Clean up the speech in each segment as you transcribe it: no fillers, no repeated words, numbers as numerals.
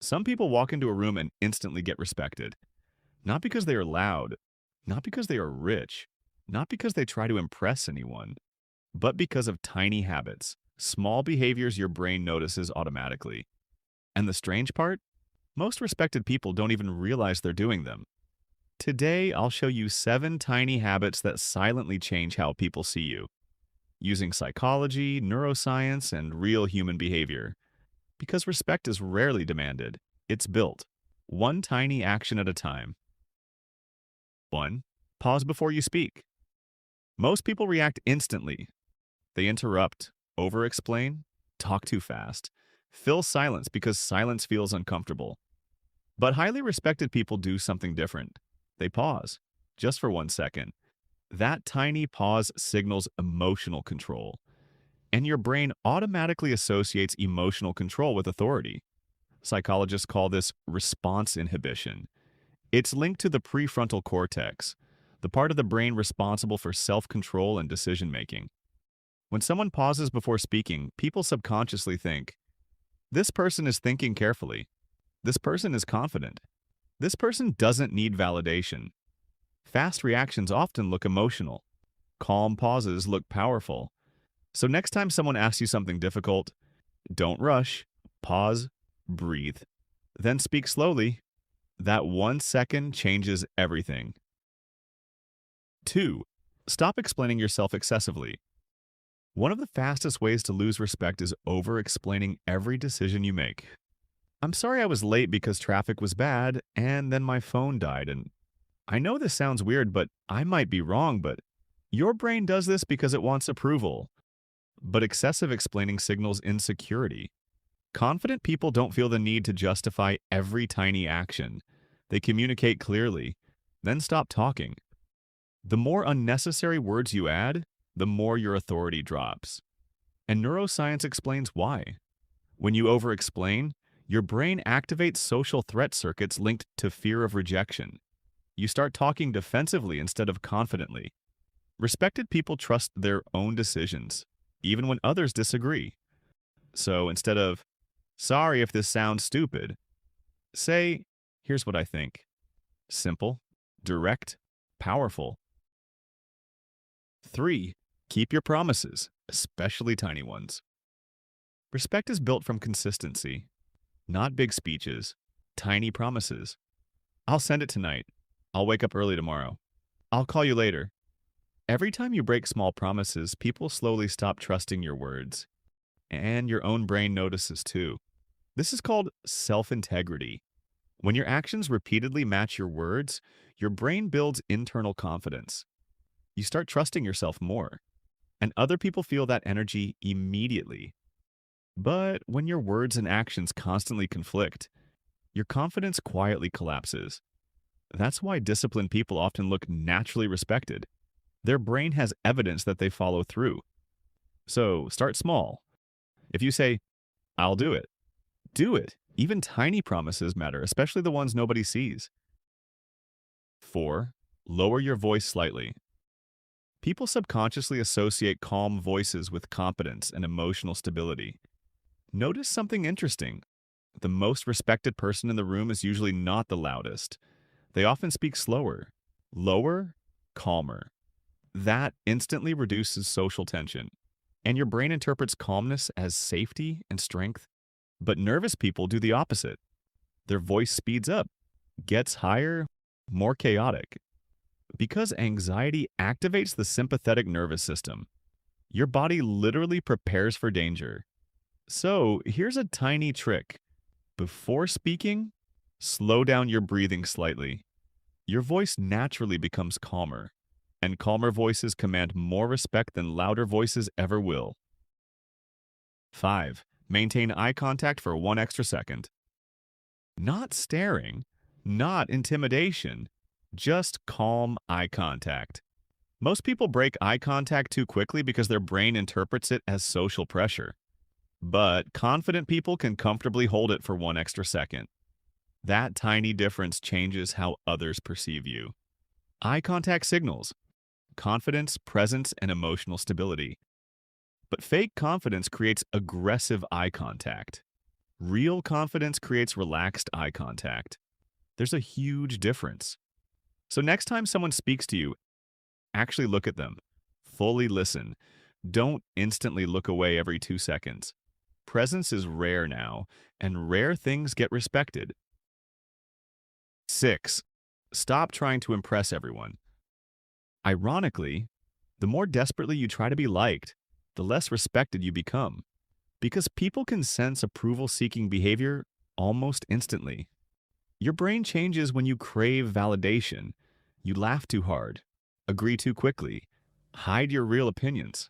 Some people walk into a room and instantly get respected, not because they are loud, not because they are rich, not because they try to impress anyone, but because of tiny habits, small behaviors your brain notices automatically. And the strange part? Most respected people don't even realize they're doing them. Today, I'll show you 7 tiny habits that silently change how people see you, using psychology, neuroscience, and real human behavior. Because respect is rarely demanded, it's built, one tiny action at a time. 1. Pause before you speak. Most people react instantly. They interrupt, over explain, talk too fast, fill silence because silence feels uncomfortable. But highly respected people do something different. They pause, just for 1 second. That tiny pause signals emotional control, and your brain automatically associates emotional control with authority. Psychologists call this response inhibition. It's linked to the prefrontal cortex, the part of the brain responsible for self-control and decision-making. When someone pauses before speaking, people subconsciously think, this person is thinking carefully. This person is confident. This person doesn't need validation. Fast reactions often look emotional. Calm pauses look powerful. So next time someone asks you something difficult, don't rush, pause, breathe, then speak slowly. That 1 second changes everything. 2. Stop explaining yourself excessively. One of the fastest ways to lose respect is over-explaining every decision you make. I'm sorry I was late because traffic was bad, and then my phone died, and I know this sounds weird, but I might be wrong, but your brain does this because it wants approval. But excessive explaining signals insecurity. Confident people don't feel the need to justify every tiny action. They communicate clearly, then stop talking. The more unnecessary words you add, the more your authority drops. And neuroscience explains why. When you over-explain, your brain activates social threat circuits linked to fear of rejection. You start talking defensively instead of confidently. Respected people trust their own decisions, even when others disagree. So instead of, sorry if this sounds stupid, say, here's what I think. Simple, direct, powerful. 3. Keep your promises, especially tiny ones. Respect is built from consistency, not big speeches, tiny promises. I'll send it tonight. I'll wake up early tomorrow. I'll call you later. Every time you break small promises, people slowly stop trusting your words. And your own brain notices too. This is called self-integrity. When your actions repeatedly match your words, your brain builds internal confidence. You start trusting yourself more, and other people feel that energy immediately. But when your words and actions constantly conflict, your confidence quietly collapses. That's why disciplined people often look naturally respected. Their brain has evidence that they follow through. So start small. If you say, I'll do it, do it. Even tiny promises matter, especially the ones nobody sees. 4. Lower your voice slightly. People subconsciously associate calm voices with competence and emotional stability. Notice something interesting. The most respected person in the room is usually not the loudest. They often speak slower, lower, calmer. That instantly reduces social tension, and your brain interprets calmness as safety and strength. But nervous people do the opposite. Their voice speeds up, gets higher, more chaotic. Because anxiety activates the sympathetic nervous system. Your body literally prepares for danger. So here's a tiny trick. Before speaking, slow down your breathing slightly. Your voice naturally becomes calmer, and calmer voices command more respect than louder voices ever will. 5. Maintain eye contact for 1 extra second. Not staring, not intimidation, just calm eye contact. Most people break eye contact too quickly because their brain interprets it as social pressure. But confident people can comfortably hold it for 1 extra second. That tiny difference changes how others perceive you. Eye contact signals confidence, presence, and emotional stability. But fake confidence creates aggressive eye contact. Real confidence creates relaxed eye contact. There's a huge difference. So next time someone speaks to you, actually look at them. Fully listen. Don't instantly look away every 2 seconds. Presence is rare now, and rare things get respected. 6. Stop trying to impress everyone. Ironically, the more desperately you try to be liked, the less respected you become, because people can sense approval-seeking behavior almost instantly. Your brain changes when you crave validation. You laugh too hard, agree too quickly, hide your real opinions,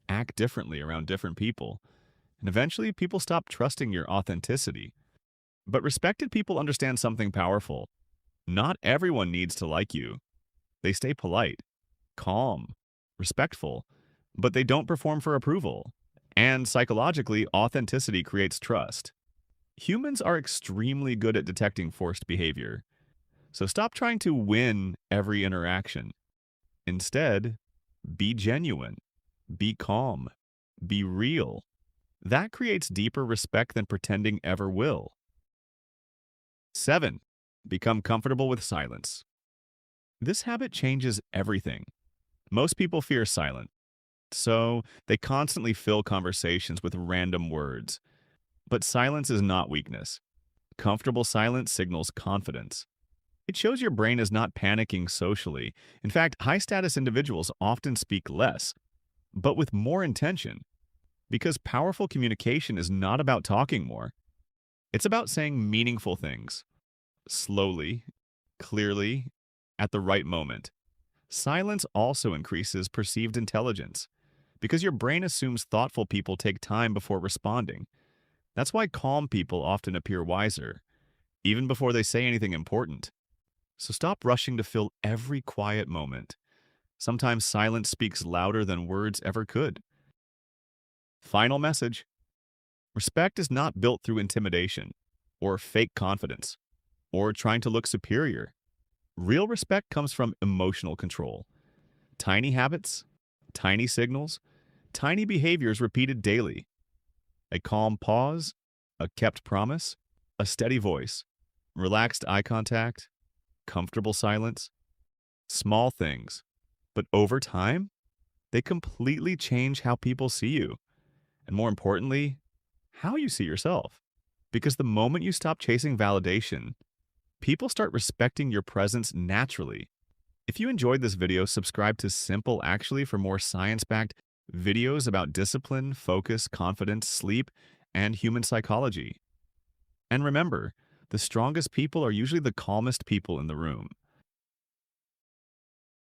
act differently around different people, and eventually people stop trusting your authenticity. But respected people understand something powerful. Not everyone needs to like you. They stay polite, calm, respectful, but they don't perform for approval. And psychologically, authenticity creates trust. Humans are extremely good at detecting forced behavior, so stop trying to win every interaction. Instead, be genuine, be calm, be real. That creates deeper respect than pretending ever will. 7. Become comfortable with silence. This habit changes everything. Most people fear silence, so they constantly fill conversations with random words. But silence is not weakness. Comfortable silence signals confidence. It shows your brain is not panicking socially. In fact, high-status individuals often speak less, but with more intention, because powerful communication is not about talking more. It's about saying meaningful things, slowly, clearly, at the right moment. Silence also increases perceived intelligence, because your brain assumes thoughtful people take time before responding. That's why calm people often appear wiser, even before they say anything important. So stop rushing to fill every quiet moment. Sometimes silence speaks louder than words ever could. Final message. Respect is not built through intimidation, or fake confidence, or trying to look superior. Real respect comes from emotional control. Tiny habits, tiny signals, tiny behaviors repeated daily. A calm pause, a kept promise, a steady voice, relaxed eye contact, comfortable silence. Small things. But over time, they completely change how people see you. And more importantly, how you see yourself. Because the moment you stop chasing validation, people start respecting your presence naturally. If you enjoyed this video, subscribe to Simple Actually for more science-backed videos about discipline, focus, confidence, sleep, and human psychology. And remember, the strongest people are usually the calmest people in the room.